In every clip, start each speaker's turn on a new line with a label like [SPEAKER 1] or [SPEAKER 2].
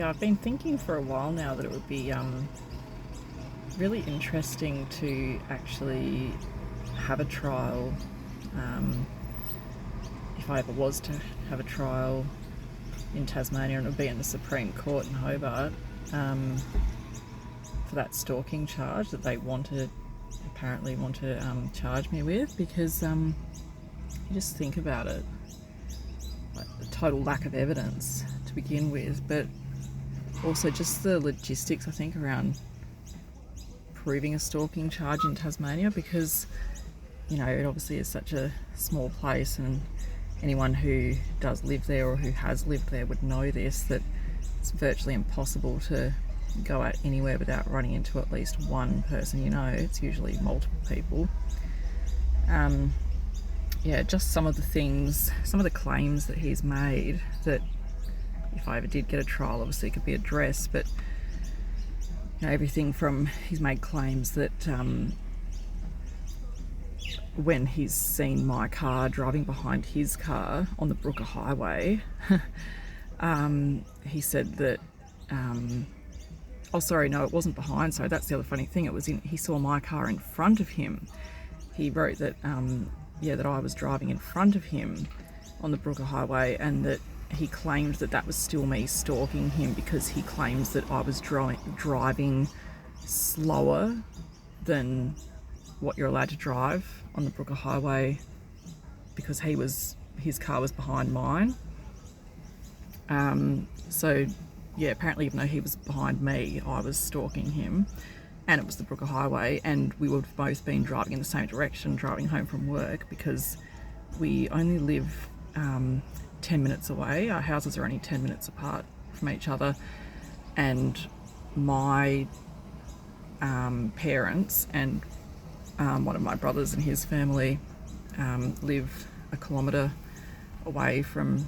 [SPEAKER 1] Yeah, I've been thinking for a while now that it would be really interesting to actually have a trial, um, if I ever was to have a trial in Tasmania, and it would be in the Supreme Court in Hobart, for that stalking charge that they apparently want to charge me with, because you just think about it, like the total lack of evidence to begin with, but also just the logistics, I think, around proving a stalking charge in Tasmania, because it obviously is such a small place, and anyone who does live there or who has lived there would know this, that it's virtually impossible to go out anywhere without running into at least one person. It's usually multiple people. Just some of the claims that he's made, that if I ever did get a trial, obviously could be addressed, but everything from, he's made claims that when he's seen my car driving behind his car on the Brooker Highway, he said that it wasn't behind, so that's the other funny thing, he saw my car in front of him. He wrote that that I was driving in front of him on the Brooker Highway, and that he claimed that was still me stalking him, because he claims that I was driving slower than what you're allowed to drive on the Brooker Highway, because his car was behind mine. Apparently, even though he was behind me, I was stalking him, and it was the Brooker Highway, and we would have both been driving in the same direction, driving home from work, because we only live 10 minutes away. Our houses are only 10 minutes apart from each other, and my parents and one of my brothers and his family live a kilometre away from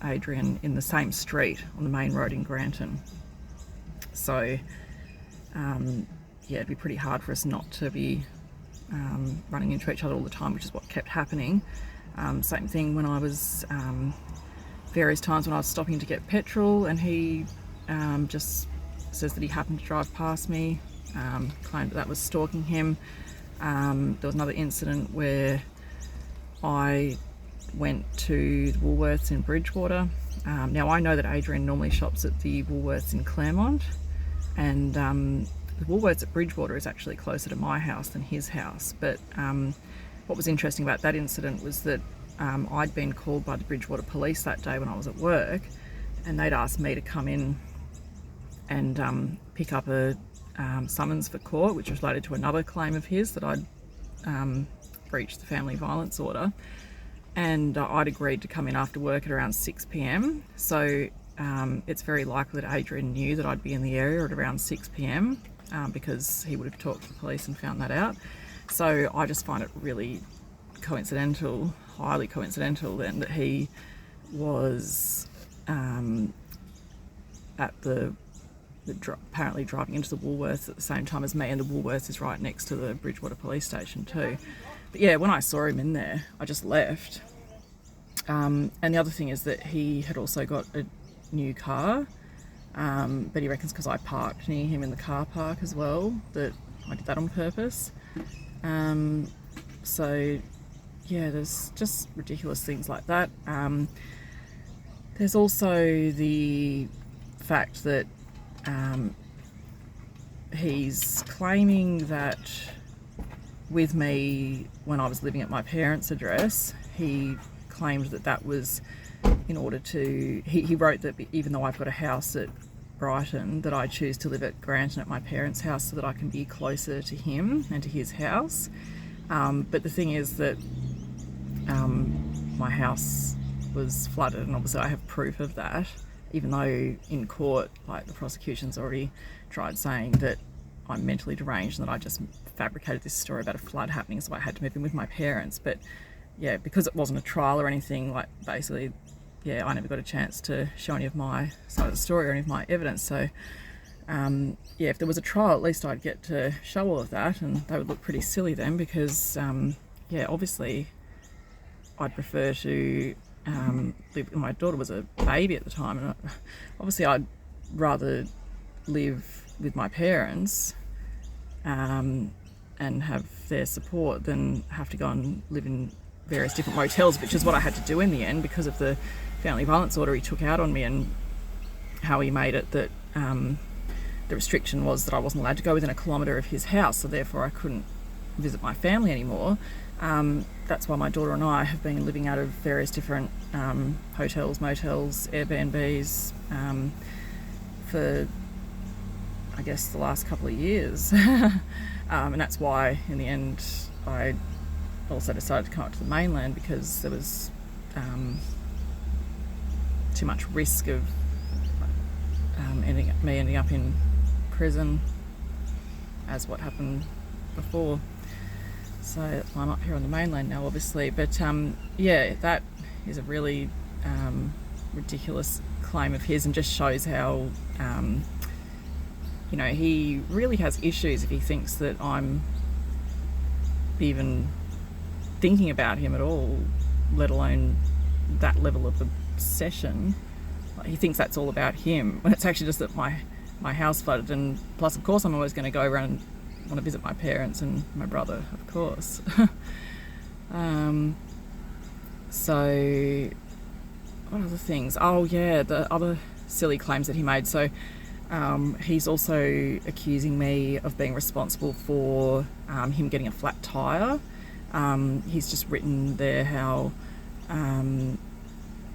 [SPEAKER 1] Adrian, in the same street on the main road in Granton. So it'd be pretty hard for us not to be running into each other all the time, which is what kept happening. Same thing when I was various times when I was stopping to get petrol, and he just says that he happened to drive past me, claimed that was stalking him. There was another incident where I went to the Woolworths in Bridgewater. Now, I know that Adrian normally shops at the Woolworths in Claremont, and the Woolworths at Bridgewater is actually closer to my house than his house. But what was interesting about that incident was that I'd been called by the Bridgewater police that day when I was at work, and they'd asked me to come in and pick up a summons for court, which was related to another claim of his, that I'd breached the family violence order. And I'd agreed to come in after work at around 6 p.m. So it's very likely that Adrian knew that I'd be in the area at around 6 p.m. Because he would have talked to the police and found that out. So I just find it really coincidental, highly coincidental then, that he was apparently driving into the Woolworths at the same time as me, and the Woolworths is right next to the Bridgewater police station too. But yeah, when I saw him in there, I just left. And the other thing is that he had also got a new car, but he reckons because I parked near him in the car park as well, that I did that on purpose. There's just ridiculous things like that. There's also the fact that he's claiming that with me, when I was living at my parents' address, he claimed that was in order to... He wrote that even though I've got a house at Brighton, that I choose to live at Granton at my parents' house so that I can be closer to him and to his house. But the thing is that my house was flooded, and obviously I have proof of that, even though in court, the prosecution's already tried saying that I'm mentally deranged and that I just fabricated this story about a flood happening, so I had to move in with my parents. But yeah, because it wasn't a trial or anything, basically, I never got a chance to show any of my side of the story or any of my evidence. So if there was a trial, at least I'd get to show all of that, and they would look pretty silly then, because obviously I'd prefer to live. My daughter was a baby at the time, and obviously I'd rather live with my parents and have their support than have to go and live in various different motels, which is what I had to do in the end because of the family violence order he took out on me, and how he made it that the restriction was that I wasn't allowed to go within a kilometre of his house, so therefore I couldn't visit my family anymore. That's why my daughter and I have been living out of various different hotels, motels, Airbnbs for, I guess, the last couple of years. And that's why in the end I also decided to come up to the mainland, because there was too much risk of ending up in prison, as what happened before. So that's why I'm up here on the mainland now, obviously. But yeah, that is a really ridiculous claim of his, and just shows how you know, he really has issues if he thinks that I'm even thinking about him at all, let alone that level of obsession. Like, he thinks that's all about him, when it's actually just that my house flooded, and plus of course I'm always going to go around and want to visit my parents and my brother, of course. So what other things? Oh yeah, the other silly claims that he made. So he's also accusing me of being responsible for him getting a flat tyre. He's just written there how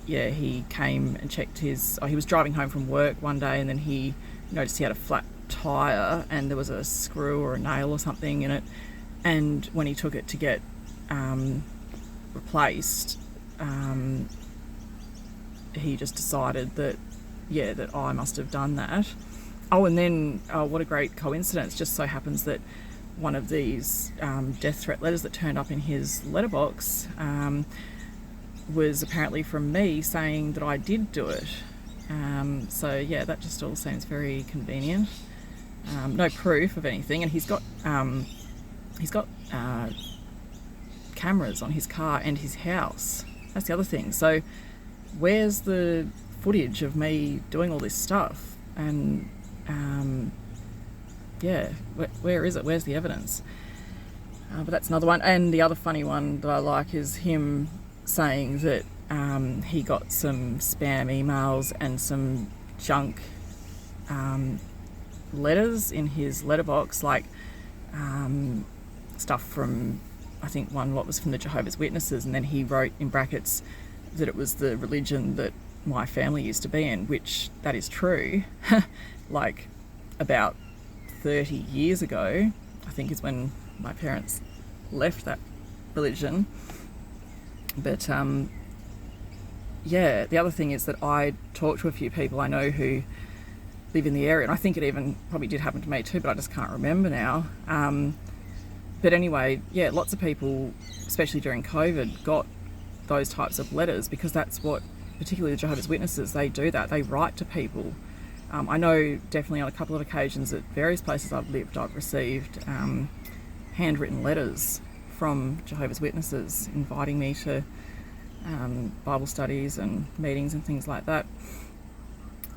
[SPEAKER 1] yeah, he came and checked his... he was driving home from work one day, and then he noticed he had a flat tyre and there was a screw or a nail or something in it, and when he took it to get replaced, he just decided that, yeah, that I must have done that. Oh, and then what a great coincidence, just so happens that one of these death threat letters that turned up in his letterbox was apparently from me saying that I did do it. So yeah, that just all seems very convenient. No proof of anything, and he's got cameras on his car and his house. That's the other thing. So where's the footage of me doing all this stuff? And yeah, where is it? Where's the evidence? But that's another one. And the other funny one that I like is him saying that he got some spam emails and some junk letters in his letterbox, like stuff from, I think one lot was from the Jehovah's Witnesses, and then he wrote in brackets that it was the religion that my family used to be in, which that is true. Like about 30 years ago, I think, is when my parents left that religion. But yeah, the other thing is that I talked to a few people I know who live in the area, and I think it even probably did happen to me too, but I just can't remember now. But anyway, yeah, lots of people, especially during COVID, got those types of letters, because that's what, particularly the Jehovah's Witnesses, they do that. They write to people. I know definitely on a couple of occasions at various places I've lived, I've received handwritten letters from Jehovah's Witnesses inviting me to Bible studies and meetings and things like that.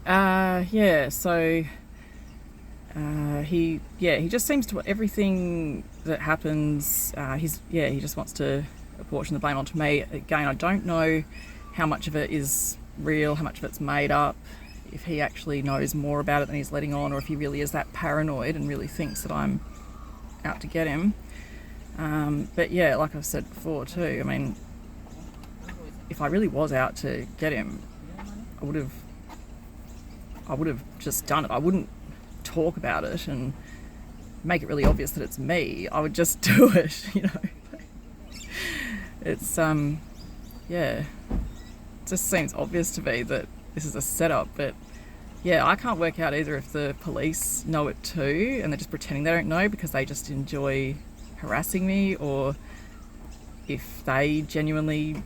[SPEAKER 1] Yeah, so he just seems to, everything that happens, he just wants to apportion the blame onto me. Again, I don't know how much of it is real, how much of it's made up, if he actually knows more about it than he's letting on, or if he really is that paranoid and really thinks that I'm out to get him. But yeah, like I've said before too, I mean, if I really was out to get him, I would have just done it. I wouldn't talk about it and make it really obvious that it's me. I would just do it, you know. It's yeah, it just seems obvious to me that this is a setup. But yeah, I can't work out either if the police know it too and they're just pretending they don't know because they just enjoy harassing me, or if they genuinely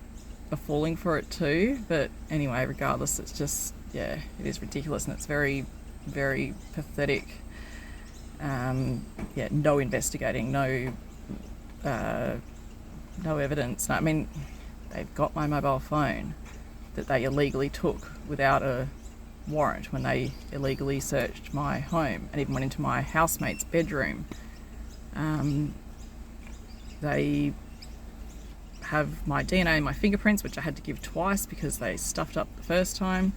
[SPEAKER 1] are falling for it too. But anyway, regardless, it's just, yeah, it is ridiculous, and it's very, very pathetic. Yeah, no investigating, no evidence. I mean, they've got my mobile phone that they illegally took without a warrant when they illegally searched my home and even went into my housemate's bedroom. They have my DNA and my fingerprints, which I had to give twice because they stuffed up the first time.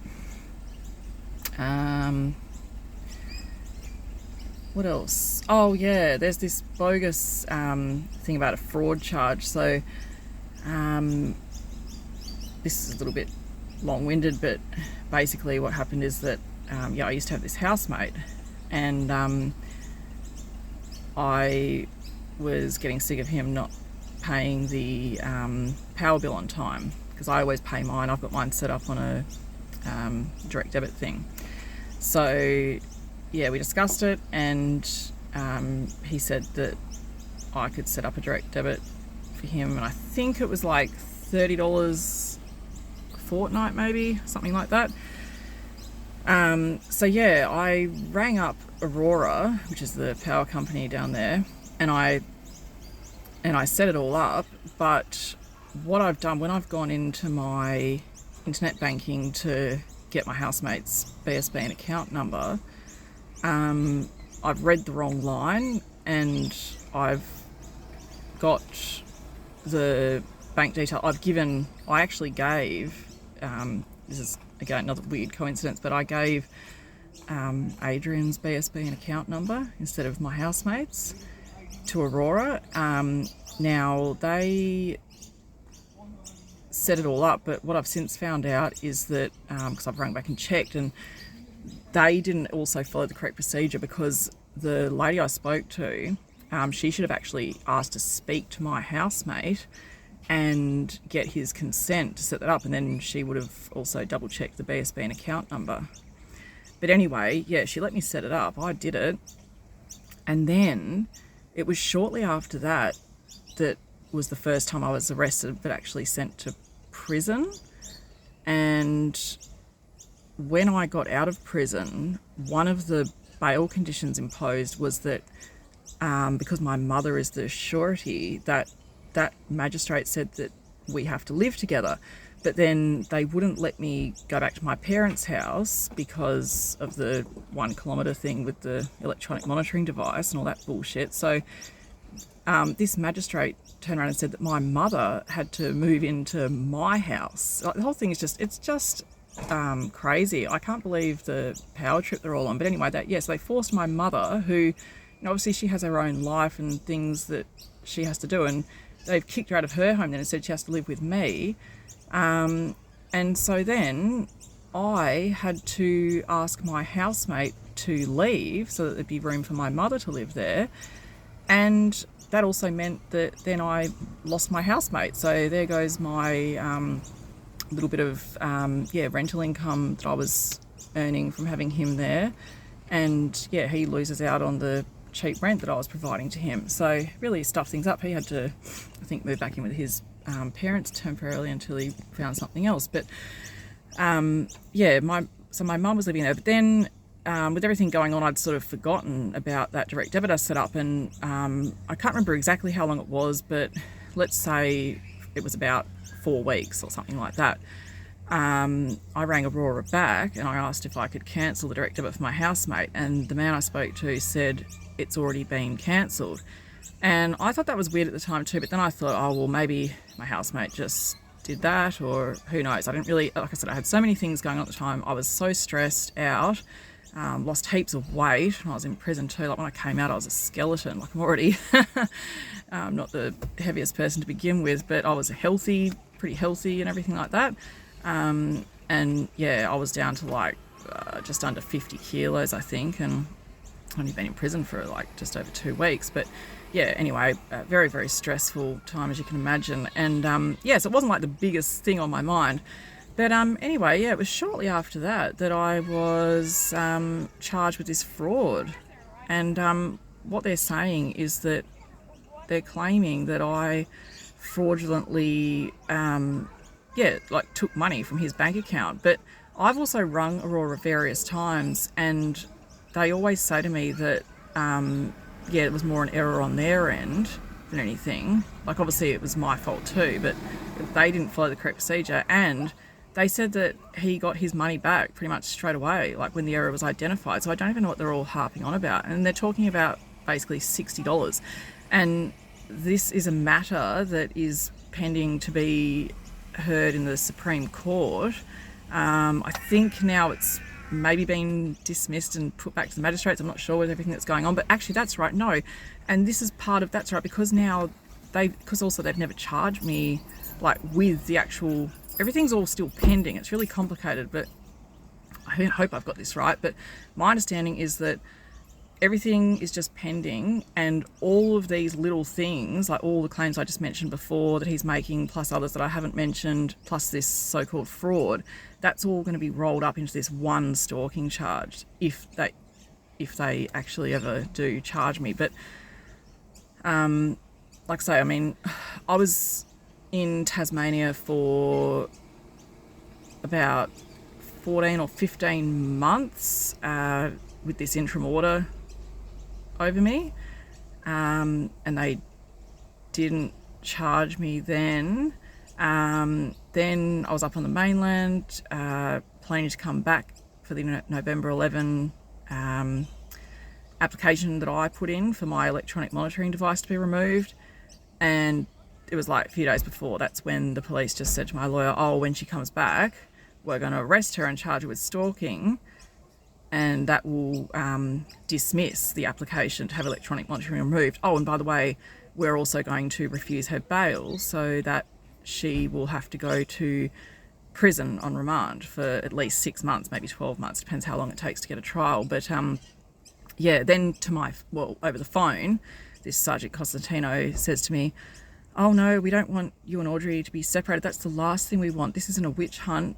[SPEAKER 1] What else? Oh yeah, there's this bogus thing about a fraud charge. So this is a little bit long-winded, but basically what happened is that I used to have this housemate, and I was getting sick of him not paying the power bill on time, because I always pay mine. I've got mine set up on a direct debit thing. So yeah, we discussed it, and he said that I could set up a direct debit for him, and I think it was like $30 a fortnight, maybe something like that. So yeah, I rang up Aurora, which is the power company down there, and I set it all up. But what I've done when I've gone into my internet banking to get my housemate's BSB and account number, I've read the wrong line, and I've got the bank detail. I actually gave, this is again another weird coincidence, but I gave Adrian's BSB and account number instead of my housemate's to Aurora. Now they set it all up, but what I've since found out is that, because I've rung back and checked, and they didn't also follow the correct procedure, because the lady I spoke to, she should have actually asked to speak to my housemate and get his consent to set that up, and then she would have also double checked the BSB and account number. But anyway, yeah, she let me set it up. I did it, and then it was shortly after that that was the first time I was arrested but actually sent to prison. And when I got out of prison, one of the bail conditions imposed was that because my mother is the surety, that magistrate said that we have to live together. But then they wouldn't let me go back to my parents' house because of the 1 kilometre thing with the electronic monitoring device and all that bullshit. So this magistrate turned around and said that my mother had to move into my house. Like, the whole thing is just crazy. I can't believe the power trip they're all on. But anyway, so they forced my mother, who, obviously she has her own life and things that she has to do, and they've kicked her out of her home then and said she has to live with me. And so then I had to ask my housemate to leave so that there'd be room for my mother to live there. And that also meant that then I lost my housemate. So there goes my little bit of rental income that I was earning from having him there. And yeah, he loses out on the cheap rent that I was providing to him. So really stuffed things up. He had to, I think, move back in with his parents temporarily until he found something else. But my mum was living there. But then with everything going on, I'd sort of forgotten about that direct debit I set up, and I can't remember exactly how long it was, but let's say it was about 4 weeks or something like that. I rang Aurora back and I asked if I could cancel the direct debit for my housemate, and the man I spoke to said it's already been cancelled. And I thought that was weird at the time too, but then I thought, oh well, maybe my housemate just did that, or who knows. I didn't really, like I said, I had so many things going on at the time. I was so stressed out, lost heaps of weight, and I was in prison too. Like when I came out, I was a skeleton. Like I'm already not the heaviest person to begin with, but I was pretty healthy and everything like that. And yeah, I was down to like just under 50 kilos, I think, and I've only been in prison for like just over 2 weeks. But yeah, anyway, a very, very stressful time, as you can imagine. And so it wasn't like the biggest thing on my mind. But anyway, yeah, it was shortly after that I was charged with this fraud. And what they're saying is that they're claiming that I fraudulently took money from his bank account. But I've also rung Aurora various times, and they always say to me that it was more an error on their end than anything. Like obviously it was my fault too, but they didn't follow the correct procedure, and they said that he got his money back pretty much straight away, like when the error was identified. So I don't even know what they're all harping on about. And they're talking about basically $60. And this is a matter that is pending to be heard in the Supreme Court. I think now it's maybe been dismissed and put back to the magistrates. I'm not sure with everything that's going on, but actually that's right, no. And this is part of, that's right, because now because also they've never charged me like with the actual, everything's all still pending. It's really complicated, but I hope I've got this right. But my understanding is that everything is just pending, and all of these little things, like all the claims I just mentioned before that he's making, plus others that I haven't mentioned, plus this so-called fraud, that's all going to be rolled up into this one stalking charge if they actually ever do charge me. But like I say, I mean, I was in Tasmania for about 14 or 15 months with this interim order over me, and they didn't charge me then. Then I was up on the mainland, planning to come back for the November 11 application that I put in for my electronic monitoring device to be removed. And it was like a few days before, that's when the police just said to my lawyer, oh, when she comes back, we're going to arrest her and charge her with stalking, and that will dismiss the application to have electronic monitoring removed. Oh, and by the way, we're also going to refuse her bail so that she will have to go to prison on remand for at least 6 months, maybe 12 months, depends how long it takes to get a trial. But yeah, then over the phone, this Sergeant Costantino says to me, oh no, we don't want you and Audrey to be separated. That's the last thing we want. This isn't a witch hunt.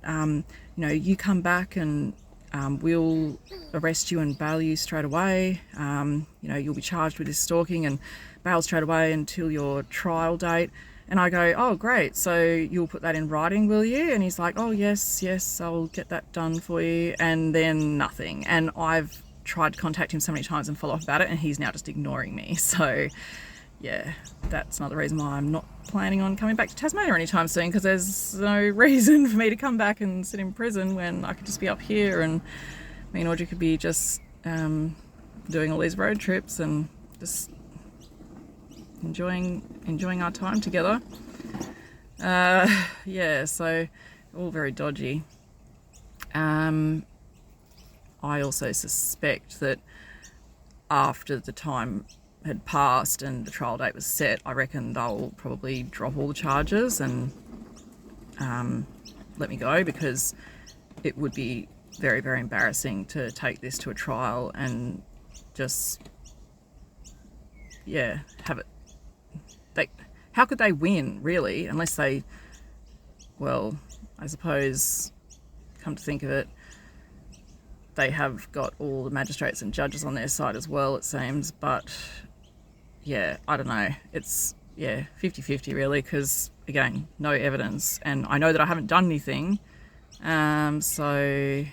[SPEAKER 1] You come back and we'll arrest you and bail you straight away. You'll be charged with this stalking and bail straight away until your trial date. And I go, oh great, so you'll put that in writing, will you? And he's like, oh yes, I'll get that done for you. And then nothing. And I've tried to contact him so many times and follow up about it, and he's now just ignoring me. So yeah, that's another reason why I'm not planning on coming back to Tasmania anytime soon, because there's no reason for me to come back and sit in prison when I could just be up here, and me and Audrey could be just doing all these road trips and just enjoying our time together. Yeah, so all very dodgy. I also suspect that after the time had passed and the trial date was set, I reckon they'll probably drop all the charges and let me go, because it would be very, very embarrassing to take this to a trial and just, yeah, have it. How could they win, really, unless they, well, I suppose, come to think of it, they have got all the magistrates and judges on their side as well, it seems. But yeah, I don't know. It's, 50-50 really, because again, no evidence, and I know that I haven't done anything. So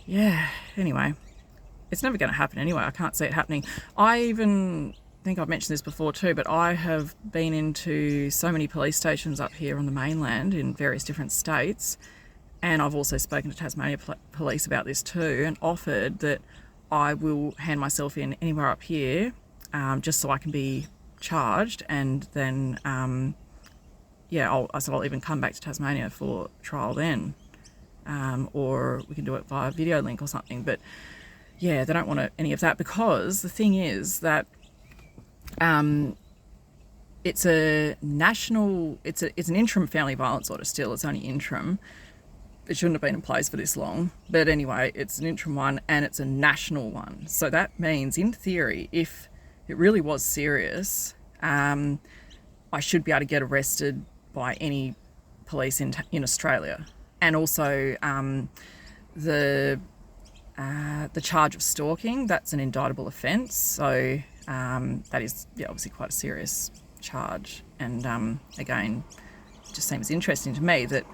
[SPEAKER 1] yeah, anyway, it's never going to happen anyway. I can't see it happening. I even think I've mentioned this before too, but I have been into so many police stations up here on the mainland in various different states, and I've also spoken to Tasmania police about this too, and offered that I will hand myself in anywhere up here, just so I can be charged, and then I said I'll even come back to Tasmania for trial then, or we can do it via video link or something. But yeah, they don't want any of that, because the thing is that it's a national, it's an interim family violence order still. It's only interim. It shouldn't have been in place for this long. But anyway, it's an interim one, and it's a national one. So that means, in theory, if it really was serious, I should be able to get arrested by any police in Australia. And also the charge of stalking, that's an indictable offence. So that is obviously quite a serious charge. And again, it just seems interesting to me that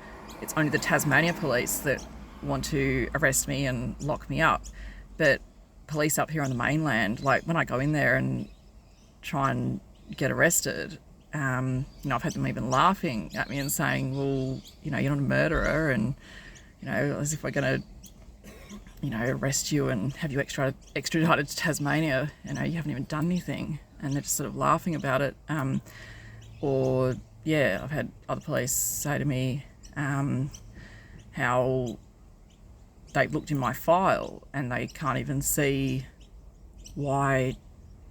[SPEAKER 1] it's only the Tasmania police that want to arrest me and lock me up. But police up here on the mainland, like when I go in there and try and get arrested, I've had them even laughing at me and saying, well, you're not a murderer, and as if we're going to arrest you and have you extradited to Tasmania. You haven't even done anything, and they're just sort of laughing about it. I've had other police say to me how they've looked in my file and they can't even see why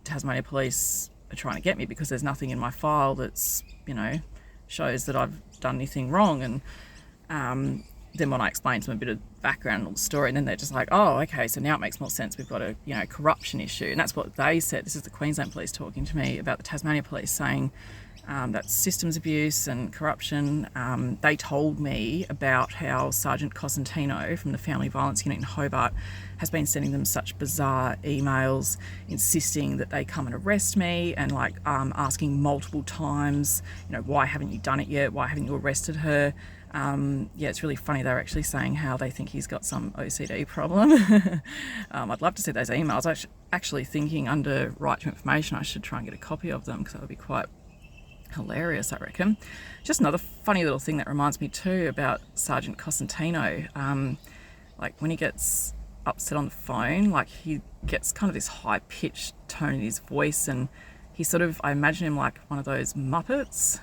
[SPEAKER 1] Tasmania police are trying to get me, because there's nothing in my file that's shows that I've done anything wrong. And then when I explain to them a bit of background and the story, and then they're just like, oh, okay, so now it makes more sense. We've got a corruption issue. And that's what they said. This is the Queensland police talking to me about the Tasmania police, saying that's systems abuse and corruption. They told me about how Sergeant Cosentino from the Family Violence Unit in Hobart has been sending them such bizarre emails insisting that they come and arrest me, and asking multiple times, why haven't you done it yet? Why haven't you arrested her? It's really funny. They're actually saying how they think he's got some OCD problem. I'd love to see those emails. I was actually thinking, under right to information, I should try and get a copy of them, because that would be quite hilarious, I reckon. Just another funny little thing that reminds me too about Sergeant Cosentino. When he gets upset on the phone, he gets kind of this high-pitched tone in his voice, and he I imagine him like one of those Muppets.